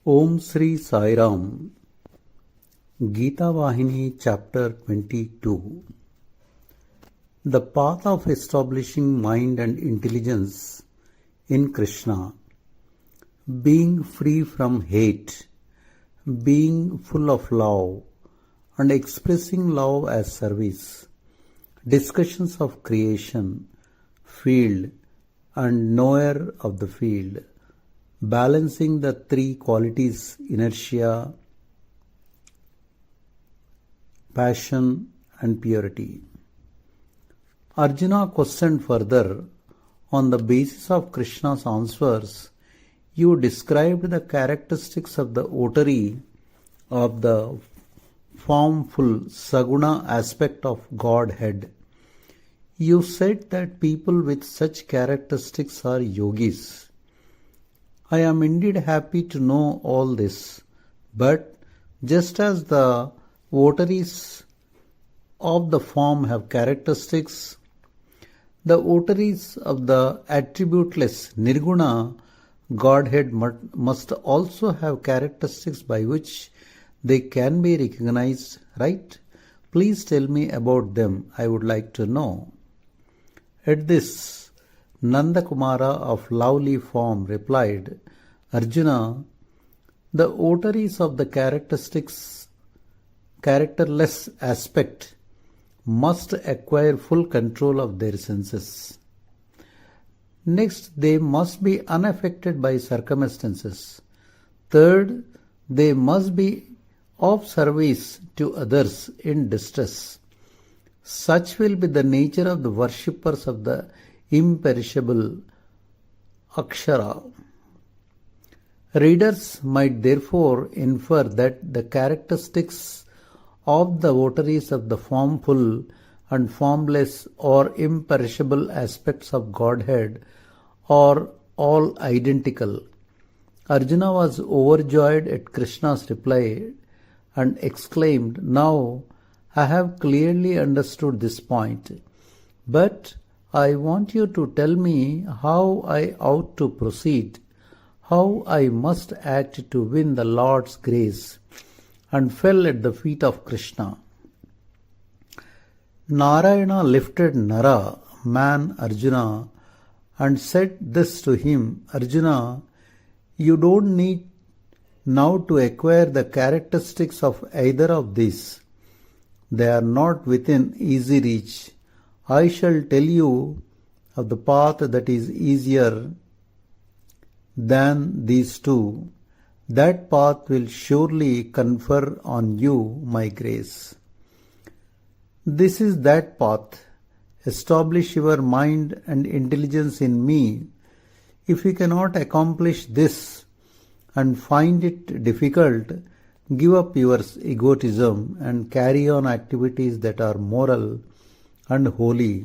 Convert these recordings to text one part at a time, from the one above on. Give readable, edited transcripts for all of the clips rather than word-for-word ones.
Om Sri Sai Ram. Gita Vahini Chapter 22. The path of establishing mind and intelligence in Krishna. Being free from hate, being full of love, and expressing love as service. Discussions of creation, field, and knower of the field. Balancing the three qualities inertia, passion, and purity. Arjuna questioned further, on the basis of Krishna's answers, you described the characteristics of the votary of the formful Saguna aspect of Godhead. You said that people with such characteristics are yogis. I am indeed happy to know all this, but just as the votaries of the form have characteristics, the votaries of the attributeless Nirguna Godhead must also have characteristics by which they can be recognized, right? Please tell me about them, I would like to know. At this, Nanda Kumara of lovely form replied, Arjuna, the votaries of the characterless aspect must acquire full control of their senses. Next, they must be unaffected by circumstances. Third, they must be of service to others in distress. Such will be the nature of the worshippers of the imperishable Akshara. Readers might therefore infer that the characteristics of the votaries of the formful and formless or imperishable aspects of Godhead are all identical. Arjuna was overjoyed at Krishna's reply and exclaimed, Now I have clearly understood this point, but I want you to tell me how I ought to proceed, how I must act to win the Lord's grace, and fell at the feet of Krishna. Narayana lifted Nara, man Arjuna, and said this to him, Arjuna, you don't need now to acquire the characteristics of either of these. They are not within easy reach. I shall tell you of the path that is easier than these two. That path will surely confer on you my grace. This is that path. Establish your mind and intelligence in me. If you cannot accomplish this and find it difficult, give up your egotism and carry on activities that are moral and holy.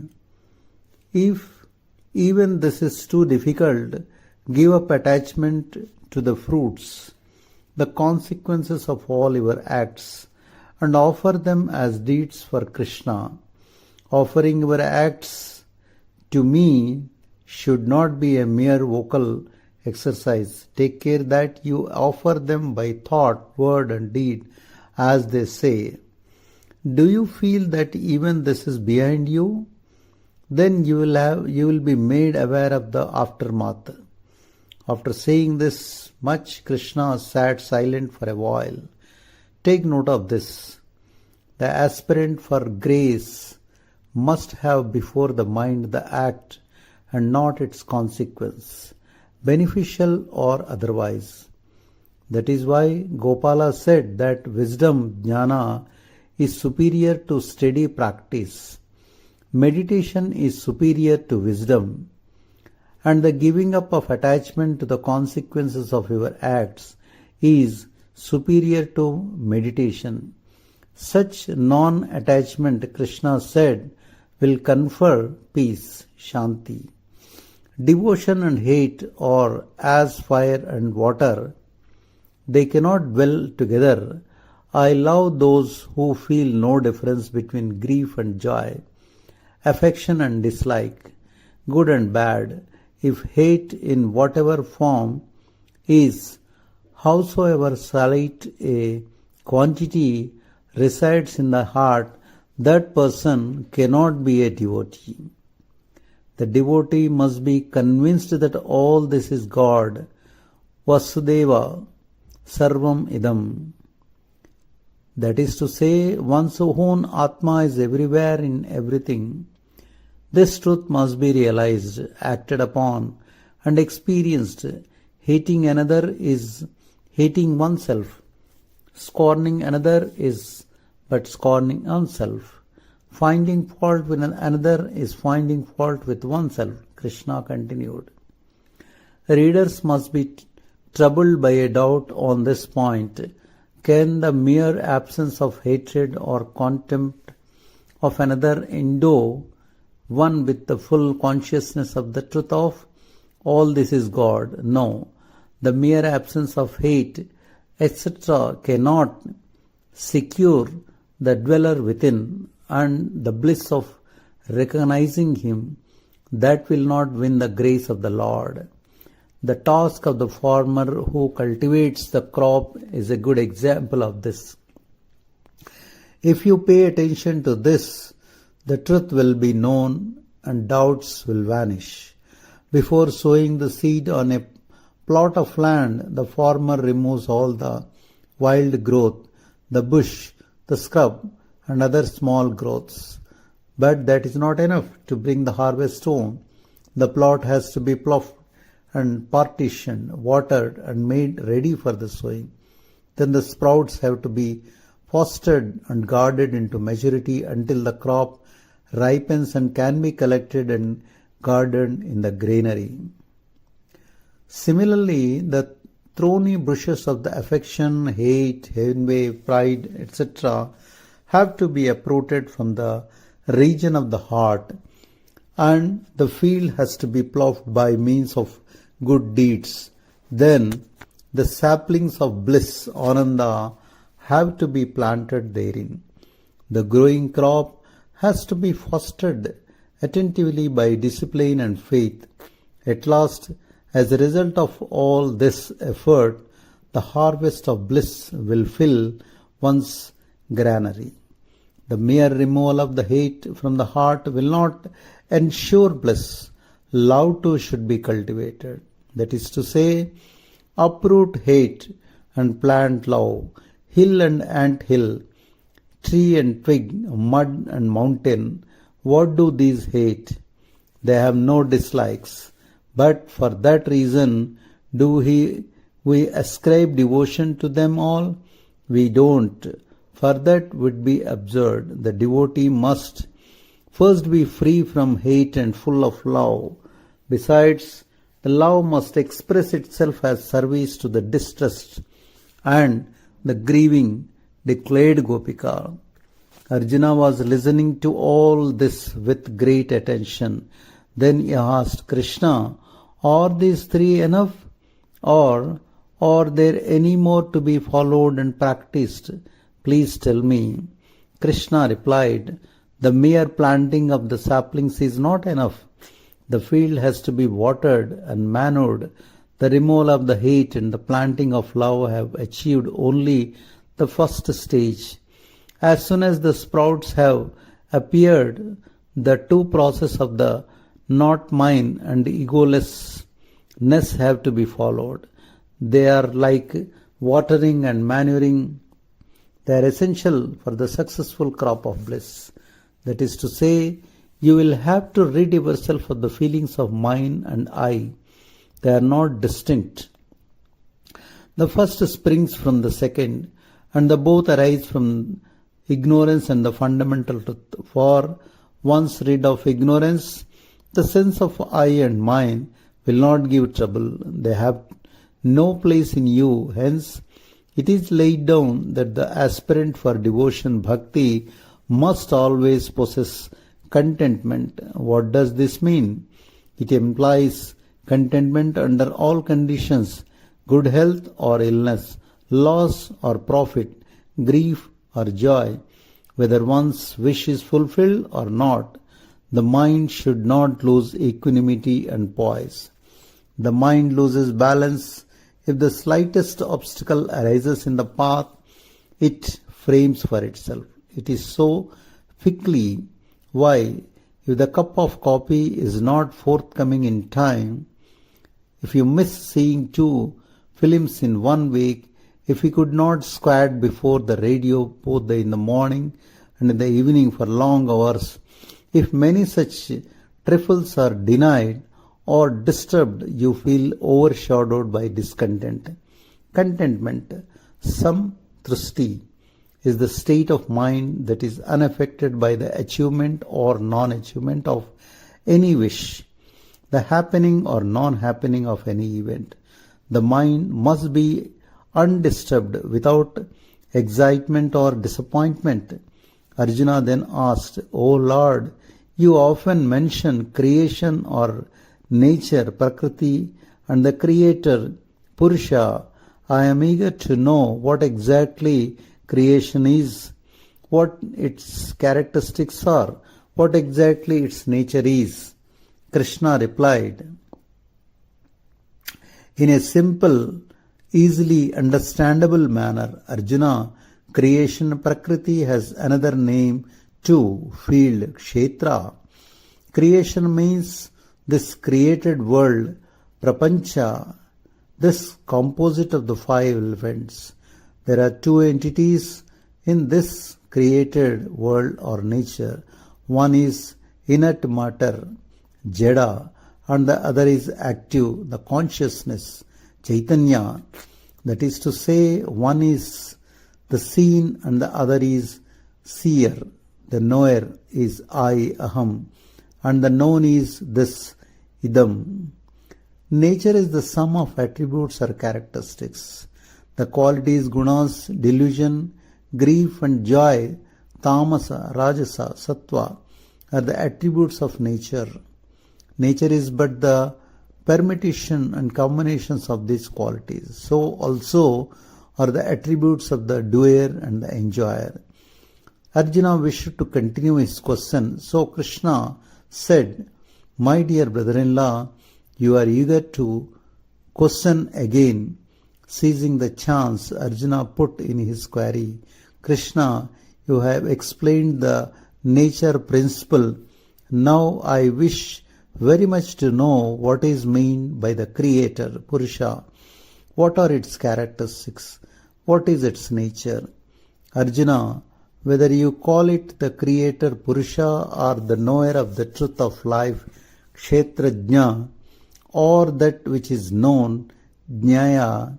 If even this is too difficult, give up attachment to the fruits, the consequences of all your acts, and offer them as deeds for Krishna. Offering your acts to me should not be a mere vocal exercise. Take care that you offer them by thought, word, and deed, as they say. Do you feel that even this is behind you? Then you will be made aware of the aftermath. After saying this much, Krishna sat silent for a while. Take note of this. The aspirant for grace must have before the mind the act and not its consequence, beneficial or otherwise. That is why Gopala said that wisdom, jnana, is superior to steady practice. Meditation is superior to wisdom. And the giving up of attachment to the consequences of your acts is superior to meditation. Such non-attachment, Krishna said, will confer peace, shanti. Devotion and hate are as fire and water. They cannot dwell together. I love those who feel no difference between grief and joy, affection and dislike, good and bad. If hate in whatever form is Howsoever slight a quantity resides in the heart, that person cannot be a devotee. The devotee must be convinced that all this is God, Vasudeva, Sarvam Idam. That is to say, one's own Atma is everywhere in everything. This truth must be realized, acted upon, and experienced. Hating another is hating oneself. Scorning another is but scorning oneself. Finding fault with another is finding fault with oneself. Krishna continued. Readers must be troubled by a doubt on this point. Can the mere absence of hatred or contempt of another endow one with the full consciousness of the truth of all this is God? No. The mere absence of hate, etc., cannot secure the dweller within and the bliss of recognizing Him. That will not win the grace of the Lord. The task of the farmer who cultivates the crop is a good example of this. If you pay attention to this, the truth will be known and doubts will vanish. Before sowing the seed on a plot of land, the farmer removes all the wild growth, the bush, the scrub, and other small growths. But that is not enough to bring the harvest home. The plot has to be ploughed and partitioned, watered, and made ready for the sowing. Then the sprouts have to be fostered and guarded into maturity until the crop ripens and can be collected and guarded in the granary. Similarly, the thorny bushes of the affection, hate, envy, pride, etc. have to be uprooted from the region of the heart, and the field has to be ploughed by means of good deeds. Then the saplings of bliss, Ananda, have to be planted therein. The growing crop has to be fostered attentively by discipline and faith. At last, as a result of all this effort, the harvest of bliss will fill one's granary. The mere removal of the hate from the heart will not ensure bliss. Love too should be cultivated. That is to say, uproot hate and plant love. Hill and ant hill, tree and twig, mud and mountain. What do these hate? They have no dislikes. But for that reason, we ascribe devotion to them all? We don't. For that would be absurd. The devotee must first be free from hate and full of love. Besides, the love must express itself as service to the distressed and the grieving, declared Gopika. Arjuna was listening to all this with great attention. Then he asked, Krishna, are these three enough? Or are there any more to be followed and practiced? Please tell me. Krishna replied, the mere planting of the saplings is not enough. The field has to be watered and manured. The removal of the hate and the planting of love have achieved only the first stage. As soon as the sprouts have appeared, the two processes of the not mine and egolessness have to be followed. They are like watering and manuring. They are essential for the successful crop of bliss. That is to say, you will have to rid yourself of the feelings of mine and I. They are not distinct. The first springs from the second, and the both arise from ignorance and the fundamental truth. For once rid of ignorance, the sense of I and mine will not give trouble. They have no place in you. Hence, it is laid down that the aspirant for devotion, bhakti, must always possess contentment. What does this mean? It implies contentment under all conditions, good health or illness, loss or profit, grief or joy, whether one's wish is fulfilled or not. The mind should not lose equanimity and poise. The mind loses balance If the slightest obstacle arises in the path, it frames for itself. It is so fickly. Why? If the cup of coffee is not forthcoming in time, if you miss seeing 2 films in 1 week, if we could not squat before the radio both in the morning and in the evening for long hours, if many such trifles are denied or disturbed, you feel overshadowed by discontent. Contentment, samtrishti, is the state of mind that is unaffected by the achievement or non-achievement of any wish, the happening or non-happening of any event. The mind must be undisturbed without excitement or disappointment. Arjuna then asked, O Lord, you often mention creation or nature, Prakriti, and the creator, Purusha. I am eager to know what exactly creation is, what its characteristics are, what exactly its nature is. Krishna replied, in a simple, easily understandable manner, Arjuna, creation Prakriti has another name too, field, Kshetra. Creation means this created world, Prapancha, this composite of the 5 elements. There are 2 entities in this created world or nature. One is inert matter, Jada, and the other is active, the consciousness, Chaitanya. That is to say, one is the seen and the other is seer. The knower is I, Aham, and the known is this, Idam. Nature is the sum of attributes or characteristics. The qualities, gunas, delusion, grief and joy, tamasa, rajasa, sattva, are the attributes of nature. Nature is but the permutation and combinations of these qualities. So also are the attributes of the doer and the enjoyer. Arjuna wished to continue his question. So Krishna said, my dear brother-in-law, you are eager to question again. Seizing the chance, Arjuna put in his query, Krishna, you have explained the nature principle. Now I wish very much to know what is meant by the creator, Purusha. What are its characteristics? What is its nature? Arjuna, whether you call it the creator Purusha or the knower of the truth of life, Kshetrajna, or that which is known, Jnaya,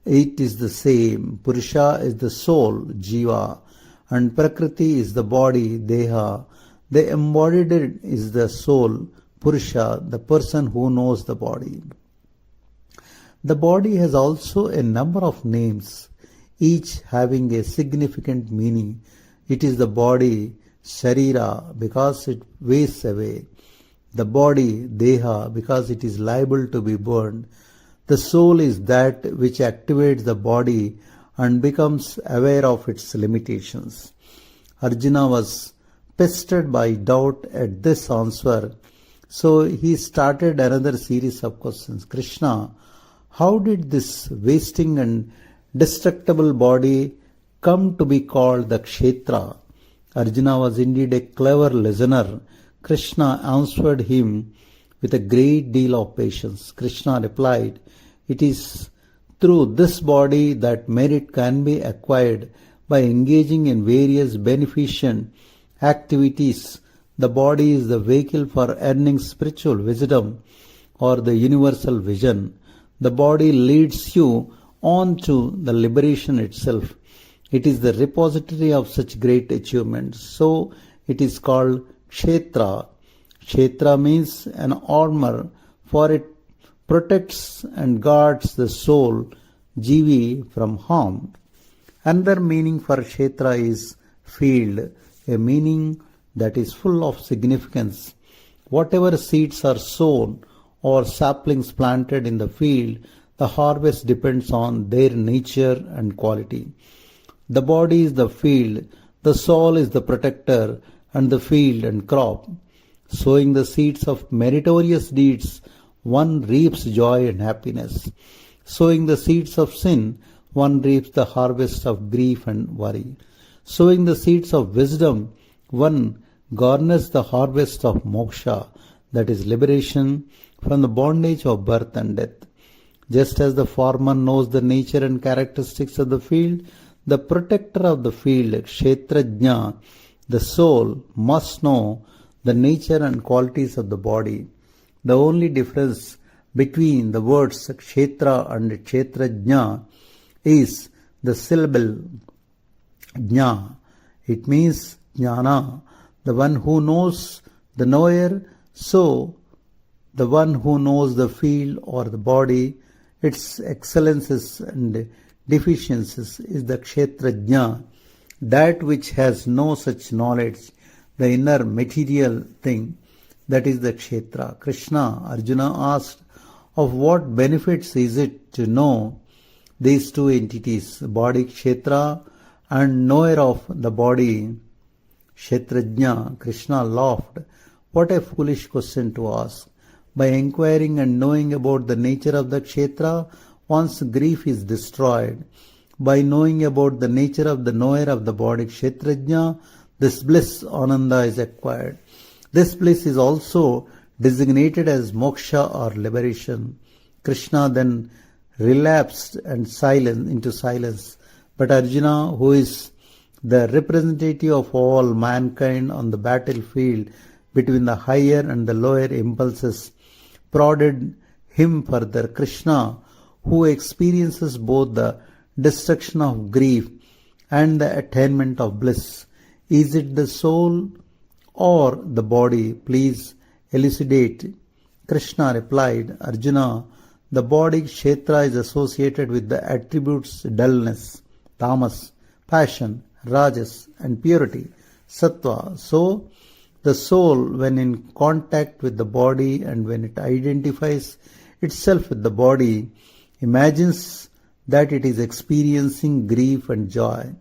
it is the same. Purusha is the soul, Jiva, and Prakriti is the body, Deha. The embodied is the soul, Purusha, the person who knows the body. The body has also a number of names, each having a significant meaning. It is the body, Sharira, because it wastes away. The body, Deha, because it is liable to be burned. The soul is that which activates the body and becomes aware of its limitations. Arjuna was pestered by doubt at this answer, so he started another series of questions. Krishna, how did this wasting and destructible body come to be called the Kshetra? Arjuna was indeed a clever listener. Krishna answered him with a great deal of patience. Krishna replied, it is through this body that merit can be acquired by engaging in various beneficent activities. The body is the vehicle for earning spiritual wisdom or the universal vision. The body leads you on to the liberation itself. It is the repository of such great achievements. So it is called Kshetra. Kshetra means an armor, for it protects and guards the soul, Jivi, from harm. Another meaning for Kshetra is field, a meaning that is full of significance. Whatever seeds are sown or saplings planted in the field, the harvest depends on their nature and quality. The body is the field, the soul is the protector, and the field and crop. Sowing the seeds of meritorious deeds, one reaps joy and happiness. Sowing the seeds of sin, one reaps the harvest of grief and worry. Sowing the seeds of wisdom, one garners the harvest of moksha, that is liberation from the bondage of birth and death. Just as the farmer knows the nature and characteristics of the field, the protector of the field, kshetrajna, the soul, must know the nature and qualities of the body. The only difference between the words kshetra and kshetrajna is the syllable jna. It means jnana, the one who knows the knower. So the one who knows the field or the body, its excellences and deficiencies, is the kshetrajna. That which has no such knowledge, the inner material thing, that is the kshetra. Krishna, Arjuna asked, of what benefits is it to know these two entities, body kshetra and knower of the body kshetrajna? Krishna laughed. What a foolish question to ask. By inquiring and knowing about the nature of the kshetra, one's grief is destroyed. By knowing about the nature of the knower of the body kshetrajna, this bliss, ananda, is acquired. This bliss is also designated as moksha or liberation. Krishna then relapsed into silence. But Arjuna, who is the representative of all mankind on the battlefield between the higher and the lower impulses, prodded him further. Krishna, who experiences both the destruction of grief and the attainment of bliss, is it the soul or the body? Please elucidate. Krishna replied, Arjuna, the body kshetra is associated with the attributes dullness, tamas, passion, rajas, and purity, sattva. So, the soul, when in contact with the body and when it identifies itself with the body, imagines that it is experiencing grief and joy,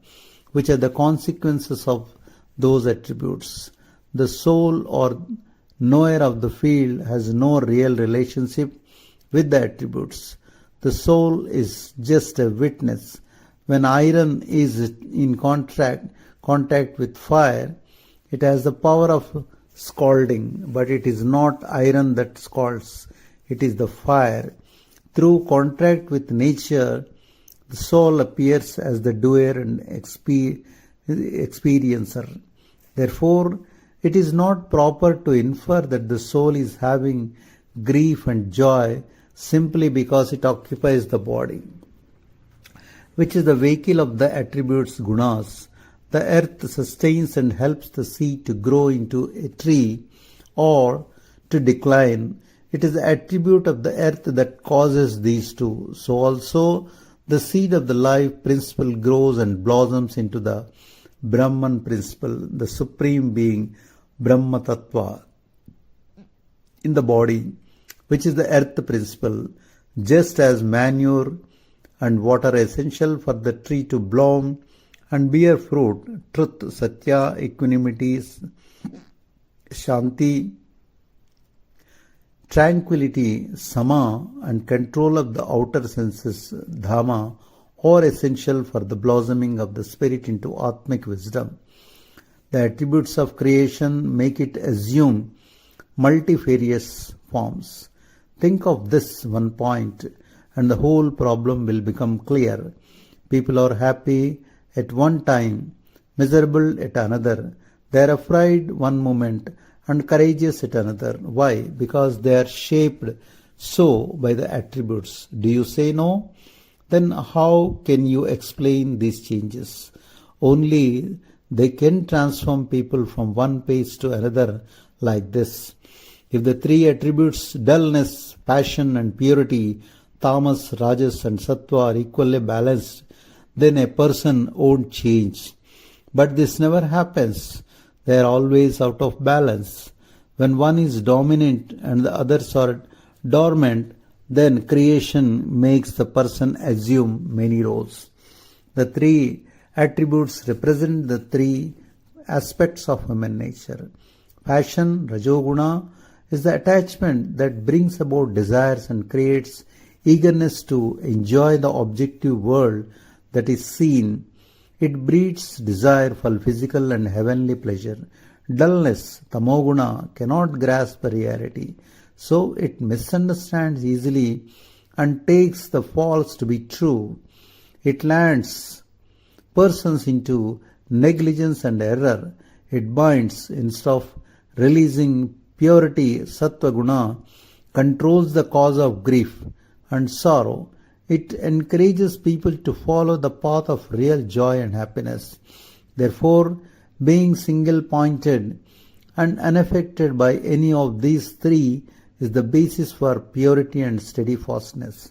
which are the consequences of those attributes. The soul or knower of the field has no real relationship with the attributes. The soul is just a witness. When iron is in contact with fire, it has the power of scalding, but it is not iron that scalds, it is the fire. Through contact with nature, the soul appears as the doer and experiencer. Therefore, it is not proper to infer that the soul is having grief and joy simply because it occupies the body, which is the vehicle of the attributes gunas. The earth sustains and helps the seed to grow into a tree or to decline. It is the attribute of the earth that causes these two. So also the seed of the life principle grows and blossoms into the Brahman principle, the supreme being, Brahma Tattva, in the body, which is the earth principle. Just as manure and water are essential for the tree to bloom and bear fruit, truth, satya, equanimity, shanti, tranquility, sama, and control of the outer senses, dhamma, are essential for the blossoming of the spirit into atmic wisdom. The attributes of creation make it assume multifarious forms. Think of this one point and the whole problem will become clear. People are happy at one time, miserable at another. They are afraid one moment and courageous at another. Why? Because they are shaped so by the attributes. Do you say no? Then how can you explain these changes? Only they can transform people from one pace to another like this. If the three attributes, dullness, passion and purity, tamas, rajas and sattva, are equally balanced, then a person won't change. But this never happens. They are always out of balance. When one is dominant and the others are dormant, then creation makes the person assume many roles. The three attributes represent the three aspects of human nature. Passion, rajoguna, is the attachment that brings about desires and creates eagerness to enjoy the objective world that is seen. It breeds desire for physical and heavenly pleasure. Dullness, tamoguna, cannot grasp the reality, so it misunderstands easily and takes the false to be true. It lands persons into negligence and error. It binds instead of releasing purity. Sattva guna controls the cause of grief and sorrow. It encourages people to follow the path of real joy and happiness. Therefore, being single-pointed and unaffected by any of these three is the basis for purity and steadfastness.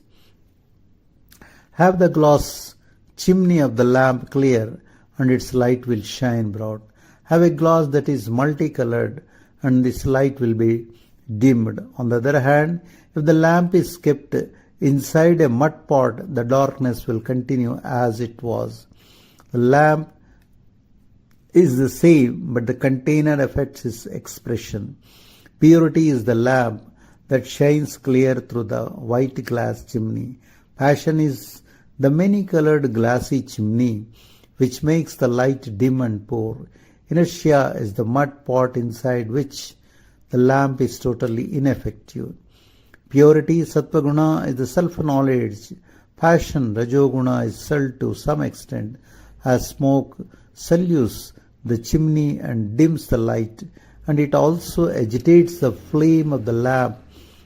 Have the glass chimney of the lamp clear, and its light will shine broad. Have a glass that is multicolored, and this light will be dimmed. On the other hand, if the lamp is kept inside a mud pot, the darkness will continue as it was. The lamp is the same, but the container affects its expression. Purity is the lamp that shines clear through the white glass chimney. Passion is the many-colored glassy chimney which makes the light dim and poor. Inertia is the mud pot inside which the lamp is totally ineffective. Purity, sattva-guna, is the self-knowledge. Passion, rajoguna, is dull to some extent, as smoke sullies the chimney and dims the light, and it also agitates the flame of the lamp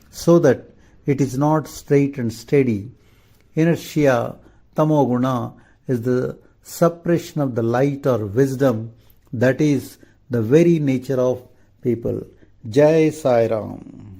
so that it is not straight and steady. Inertia, tamoguna, is the suppression of the light or wisdom that is the very nature of people. Jai Sai Ram.